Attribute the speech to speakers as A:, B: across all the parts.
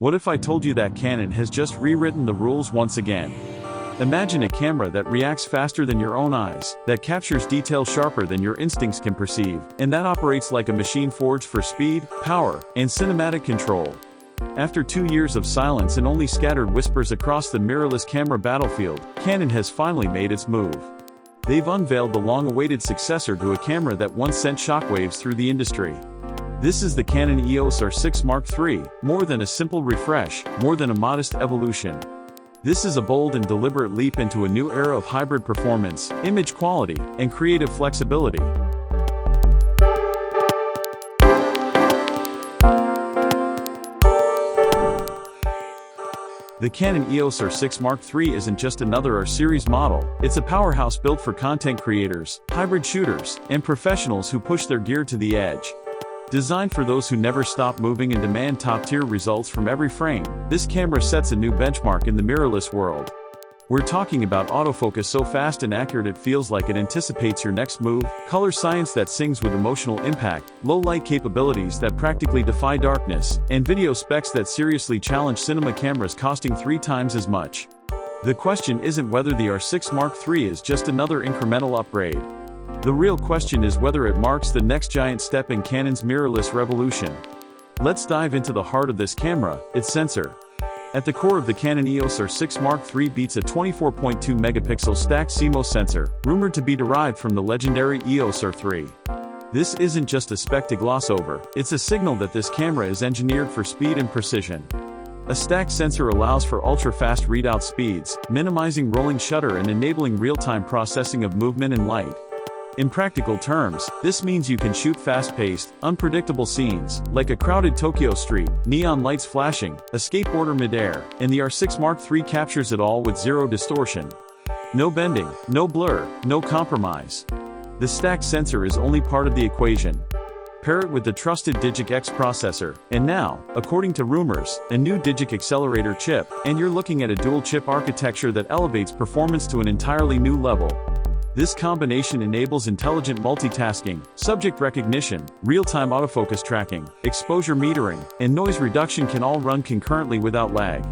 A: What if I told you that Canon has just rewritten the rules once again? Imagine a camera that reacts faster than your own eyes, that captures detail sharper than your instincts can perceive, and that operates like a machine forged for speed, power, and cinematic control. After 2 years of silence and only scattered whispers across the mirrorless camera battlefield, Canon has finally made its move. They've unveiled the long-awaited successor to a camera that once sent shockwaves through the industry. This is the Canon EOS R6 Mark III, more than a simple refresh, more than a modest evolution. This is a bold and deliberate leap into a new era of hybrid performance, image quality, and creative flexibility. The Canon EOS R6 Mark III isn't just another R-series model, it's a powerhouse built for content creators, hybrid shooters, and professionals who push their gear to the edge. Designed for those who never stop moving and demand top-tier results from every frame, this camera sets a new benchmark in the mirrorless world. We're talking about autofocus so fast and accurate it feels like it anticipates your next move, color science that sings with emotional impact, low-light capabilities that practically defy darkness, and video specs that seriously challenge cinema cameras costing 3 times as much. The question isn't whether the R6 Mark III is just another incremental upgrade. The real question is whether it marks the next giant step in Canon's mirrorless revolution. Let's dive into the heart of this camera, its sensor. At the core of the Canon EOS R6 Mark III beats a 24.2 megapixel stacked CMOS sensor, rumored to be derived from the legendary EOS R3. This isn't just a spec to gloss over, it's a signal that this camera is engineered for speed and precision. A stacked sensor allows for ultra-fast readout speeds, minimizing rolling shutter and enabling real-time processing of movement and light. In practical terms, this means you can shoot fast-paced, unpredictable scenes, like a crowded Tokyo street, neon lights flashing, a skateboarder midair, and the R6 Mark III captures it all with zero distortion. No bending, no blur, no compromise. The stacked sensor is only part of the equation. Pair it with the trusted Digic X processor, and now, according to rumors, a new Digic accelerator chip, and you're looking at a dual-chip architecture that elevates performance to an entirely new level. This combination enables intelligent multitasking, subject recognition, real-time autofocus tracking, exposure metering, and noise reduction can all run concurrently without lag.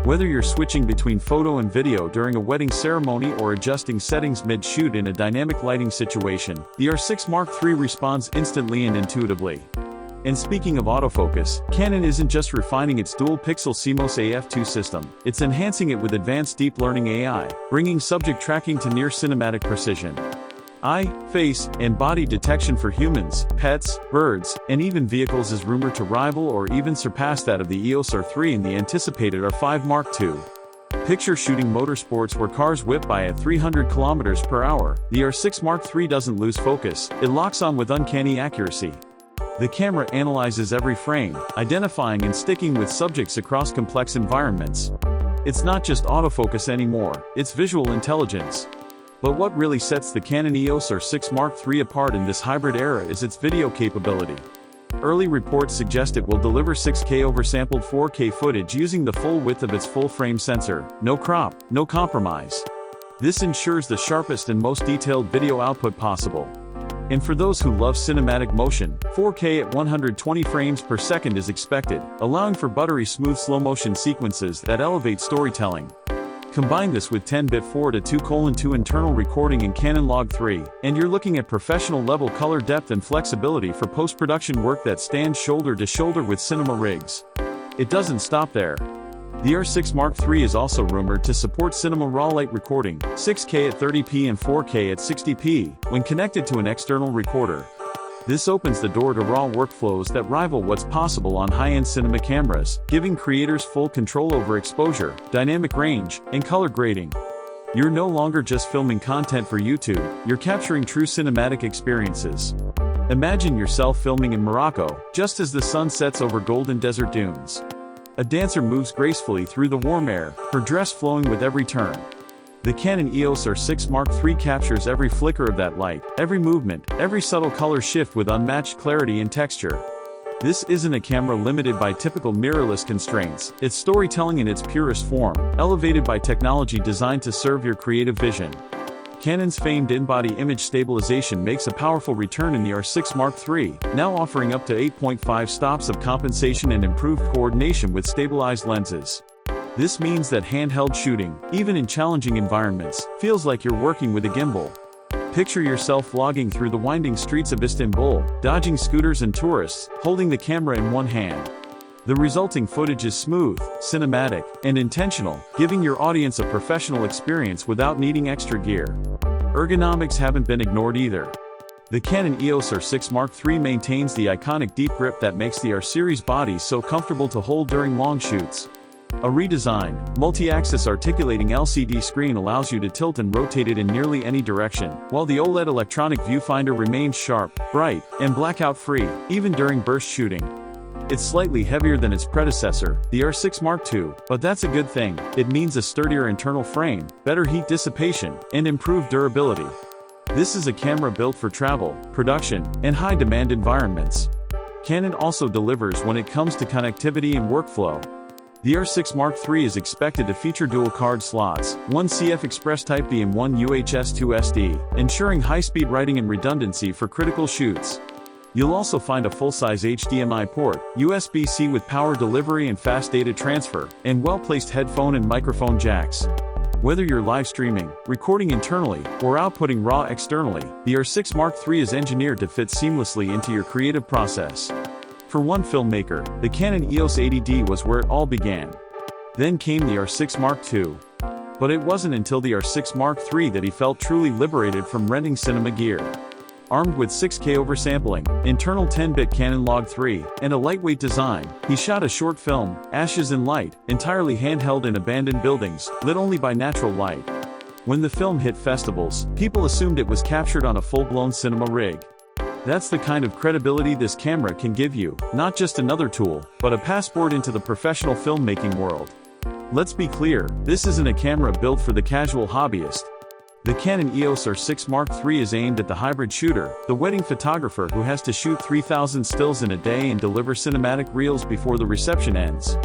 A: Whether you're switching between photo and video during a wedding ceremony or adjusting settings mid-shoot in a dynamic lighting situation, the R6 Mark III responds instantly and intuitively. And speaking of autofocus, Canon isn't just refining its dual-pixel CMOS AF2 system, it's enhancing it with advanced deep learning AI, bringing subject tracking to near cinematic precision. Eye, face, and body detection for humans, pets, birds, and even vehicles is rumored to rival or even surpass that of the EOS R3 and the anticipated R5 Mark II. Picture shooting motorsports where cars whip by at 300 km per hour, the R6 Mark III doesn't lose focus, it locks on with uncanny accuracy. The camera analyzes every frame, identifying and sticking with subjects across complex environments. It's not just autofocus anymore, it's visual intelligence. But what really sets the Canon EOS R6 Mark III apart in this hybrid era is its video capability. Early reports suggest it will deliver 6K oversampled 4K footage using the full width of its full-frame sensor, no crop, no compromise. This ensures the sharpest and most detailed video output possible. And for those who love cinematic motion, 4K at 120 frames per second is expected, allowing for buttery smooth slow-motion sequences that elevate storytelling. Combine this with 10-bit 4:2:2 internal recording in Canon Log 3, and you're looking at professional-level color depth and flexibility for post-production work that stands shoulder to shoulder with cinema rigs. It doesn't stop there. The R6 Mark III is also rumored to support cinema raw light recording, 6K at 30p and 4K at 60p, when connected to an external recorder. This opens the door to raw workflows that rival what's possible on high-end cinema cameras, giving creators full control over exposure, dynamic range, and color grading. You're no longer just filming content for YouTube, you're capturing true cinematic experiences. Imagine yourself filming in Morocco, just as the sun sets over golden desert dunes. A dancer moves gracefully through the warm air, her dress flowing with every turn. The Canon EOS R6 Mark III captures every flicker of that light, every movement, every subtle color shift with unmatched clarity and texture. This isn't a camera limited by typical mirrorless constraints, it's storytelling in its purest form, elevated by technology designed to serve your creative vision. Canon's famed in-body image stabilization makes a powerful return in the R6 Mark III, now offering up to 8.5 stops of compensation and improved coordination with stabilized lenses. This means that handheld shooting, even in challenging environments, feels like you're working with a gimbal. Picture yourself vlogging through the winding streets of Istanbul, dodging scooters and tourists, holding the camera in one hand. The resulting footage is smooth, cinematic, and intentional, giving your audience a professional experience without needing extra gear. Ergonomics haven't been ignored either. The Canon EOS R6 Mark III maintains the iconic deep grip that makes the R-series body so comfortable to hold during long shoots. A redesigned, multi-axis articulating LCD screen allows you to tilt and rotate it in nearly any direction, while the OLED electronic viewfinder remains sharp, bright, and blackout-free, even during burst shooting. It's slightly heavier than its predecessor, the R6 Mark II, but that's a good thing. It means a sturdier internal frame, better heat dissipation, and improved durability. This is a camera built for travel, production, and high-demand environments. Canon also delivers when it comes to connectivity and workflow. The R6 Mark III is expected to feature dual card slots, one CF Express Type B and one UHS 2 SD, ensuring high-speed writing and redundancy for critical shoots. You'll also find a full-size HDMI port, USB-C with power delivery and fast data transfer, and well-placed headphone and microphone jacks. Whether you're live streaming, recording internally, or outputting RAW externally, the R6 Mark III is engineered to fit seamlessly into your creative process. For one filmmaker, the Canon EOS 80D was where it all began. Then came the R6 Mark II. But it wasn't until the R6 Mark III that he felt truly liberated from renting cinema gear. Armed with 6K oversampling, internal 10-bit Canon Log 3, and a lightweight design, he shot a short film, Ashes in Light, entirely handheld in abandoned buildings, lit only by natural light. When the film hit festivals, people assumed it was captured on a full-blown cinema rig. That's the kind of credibility this camera can give you, not just another tool, but a passport into the professional filmmaking world. Let's be clear, this isn't a camera built for the casual hobbyist. The Canon EOS R6 Mark III is aimed at the hybrid shooter, the wedding photographer who has to shoot 3,000 stills in a day and deliver cinematic reels before the reception ends.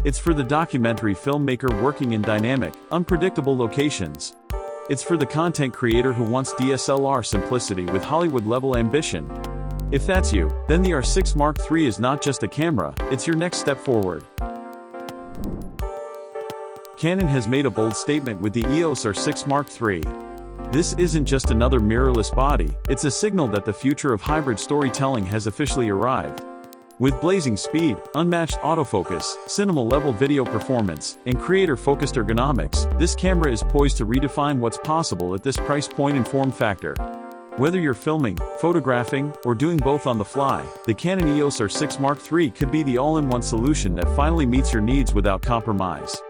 A: It's for the documentary filmmaker working in dynamic, unpredictable locations. It's for the content creator who wants DSLR simplicity with Hollywood-level ambition. If that's you, then the R6 Mark III is not just a camera, it's your next step forward. Canon has made a bold statement with the EOS R6 Mark III. This isn't just another mirrorless body, it's a signal that the future of hybrid storytelling has officially arrived. With blazing speed, unmatched autofocus, cinema-level video performance, and creator-focused ergonomics, this camera is poised to redefine what's possible at this price point and form factor. Whether you're filming, photographing, or doing both on the fly, the Canon EOS R6 Mark III could be the all-in-one solution that finally meets your needs without compromise.